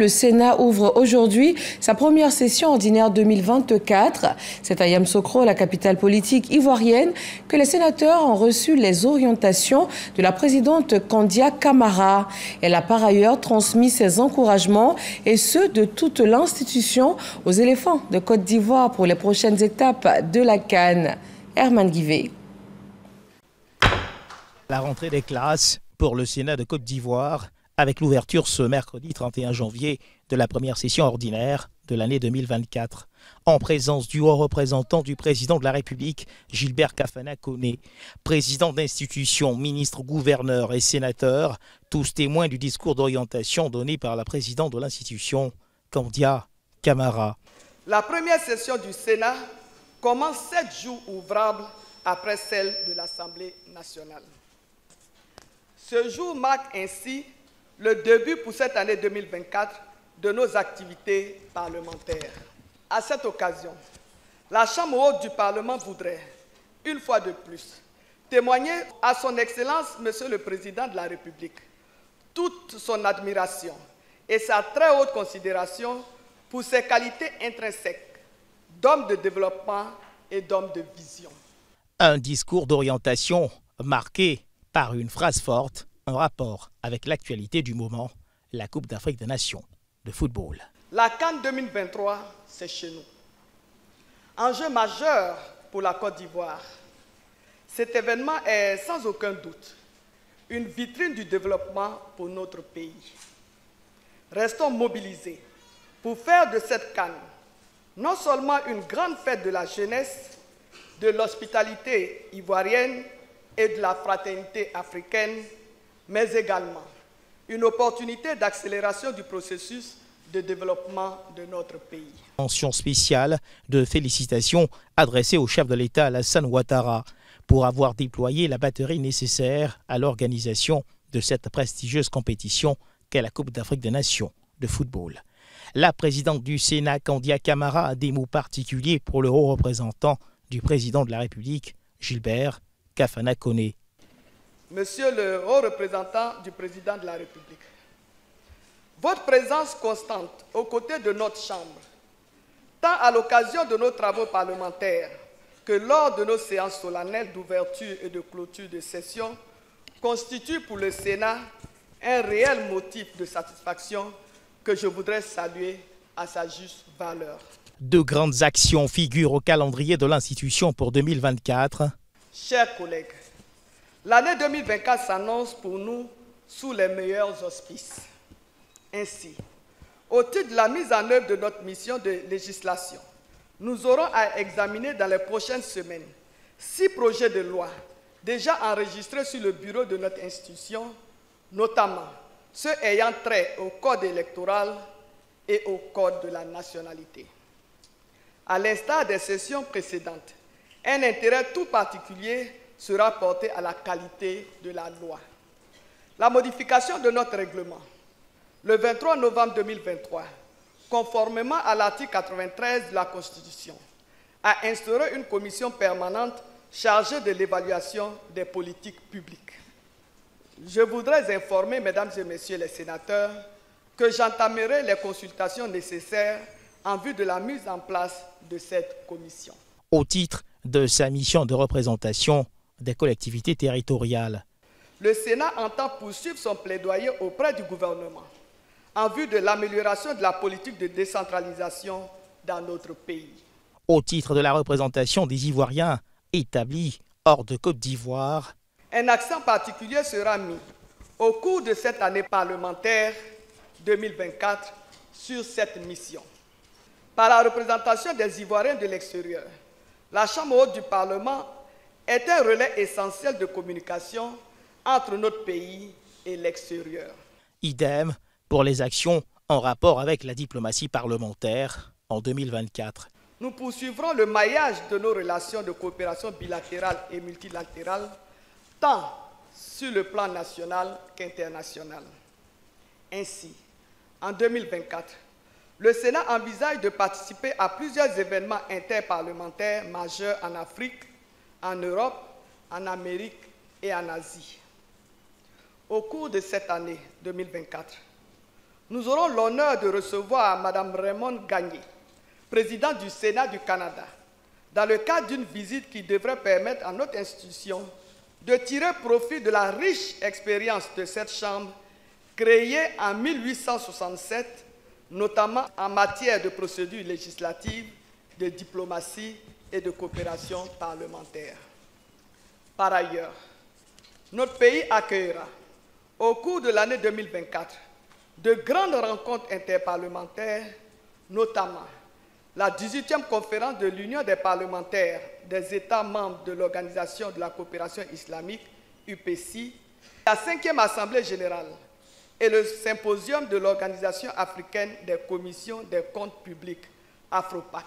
Le Sénat ouvre aujourd'hui sa première session ordinaire 2024. C'est à Yamoussoukro, la capitale politique ivoirienne, que les sénateurs ont reçu les orientations de la présidente Kandia Camara. Elle a par ailleurs transmis ses encouragements et ceux de toute l'institution aux éléphants de Côte d'Ivoire pour les prochaines étapes de la CAN. Herman Guivet. La rentrée des classes pour le Sénat de Côte d'Ivoire, avec l'ouverture ce mercredi 31 janvier de la première session ordinaire de l'année 2024, en présence du haut représentant du président de la République, Gilbert Kafana Koné, président d'institutions, ministres, gouverneurs et sénateurs, tous témoins du discours d'orientation donné par la présidente de l'institution, Kandia Camara. La première session du Sénat commence 7 jours ouvrables après celle de l'Assemblée nationale. Ce jour marque ainsi le début pour cette année 2024 de nos activités parlementaires. À cette occasion, la Chambre haute du Parlement voudrait, une fois de plus, témoigner à son Excellence, Monsieur le Président de la République, toute son admiration et sa très haute considération pour ses qualités intrinsèques d'homme de développement et d'homme de vision. Un discours d'orientation marqué par une phrase forte en rapport avec l'actualité du moment, la Coupe d'Afrique des Nations de football. La CAN 2023, c'est chez nous. Enjeu majeur pour la Côte d'Ivoire. Cet événement est sans aucun doute une vitrine du développement pour notre pays. Restons mobilisés pour faire de cette CAN non seulement une grande fête de la jeunesse, de l'hospitalité ivoirienne et de la fraternité africaine, mais également une opportunité d'accélération du processus de développement de notre pays. Mention spéciale de félicitations adressée au chef de l'État Alassane Ouattara pour avoir déployé la batterie nécessaire à l'organisation de cette prestigieuse compétition qu'est la Coupe d'Afrique des Nations de football. La présidente du Sénat, Kandia Camara, a des mots particuliers pour le haut représentant du président de la République, Gilbert Kafana Koné. Monsieur le haut représentant du président de la République, votre présence constante aux côtés de notre Chambre, tant à l'occasion de nos travaux parlementaires que lors de nos séances solennelles d'ouverture et de clôture de session, constitue pour le Sénat un réel motif de satisfaction que je voudrais saluer à sa juste valeur. De grandes actions figurent au calendrier de l'institution pour 2024. Chers collègues, l'année 2024 s'annonce pour nous sous les meilleurs auspices. Ainsi, au titre de la mise en œuvre de notre mission de législation, nous aurons à examiner dans les prochaines semaines 6 projets de loi déjà enregistrés sur le bureau de notre institution, notamment ceux ayant trait au code électoral et au code de la nationalité. À l'instar des sessions précédentes, un intérêt tout particulier sera porté à la qualité de la loi. La modification de notre règlement, le 23 novembre 2023, conformément à l'article 93 de la Constitution, a instauré une commission permanente chargée de l'évaluation des politiques publiques. Je voudrais informer, mesdames et messieurs les sénateurs, que j'entamerai les consultations nécessaires en vue de la mise en place de cette commission. Au titre de sa mission de représentation des collectivités territoriales, le Sénat entend poursuivre son plaidoyer auprès du gouvernement en vue de l'amélioration de la politique de décentralisation dans notre pays. Au titre de la représentation des Ivoiriens établis hors de Côte d'Ivoire, un accent particulier sera mis au cours de cette année parlementaire 2024 sur cette mission. Par la représentation des Ivoiriens de l'extérieur, la Chambre haute du Parlement est un relais essentiel de communication entre notre pays et l'extérieur. Idem pour les actions en rapport avec la diplomatie parlementaire en 2024. Nous poursuivrons le maillage de nos relations de coopération bilatérale et multilatérale, tant sur le plan national qu'international. Ainsi, en 2024, le Sénat envisage de participer à plusieurs événements interparlementaires majeurs en Afrique, en Europe, en Amérique et en Asie. Au cours de cette année 2024, nous aurons l'honneur de recevoir Mme Raymond Gagné, présidente du Sénat du Canada, dans le cadre d'une visite qui devrait permettre à notre institution de tirer profit de la riche expérience de cette Chambre créée en 1867, notamment en matière de procédures législatives, de diplomatie et de coopération parlementaire. Par ailleurs, notre pays accueillera, au cours de l'année 2024, de grandes rencontres interparlementaires, notamment la 18e conférence de l'Union des parlementaires des États membres de l'Organisation de la coopération islamique, UPC, la 5e Assemblée générale et le symposium de l'Organisation africaine des commissions des comptes publics, AFROPAC.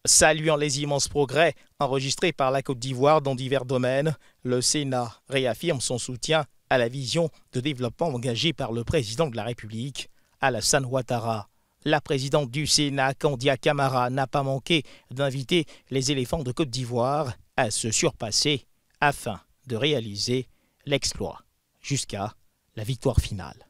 Saluant les immenses progrès enregistrés par la Côte d'Ivoire dans divers domaines, le Sénat réaffirme son soutien à la vision de développement engagée par le président de la République, Alassane Ouattara. La présidente du Sénat, Kandia Camara, n'a pas manqué d'inviter les éléphants de Côte d'Ivoire à se surpasser afin de réaliser l'exploit jusqu'à la victoire finale.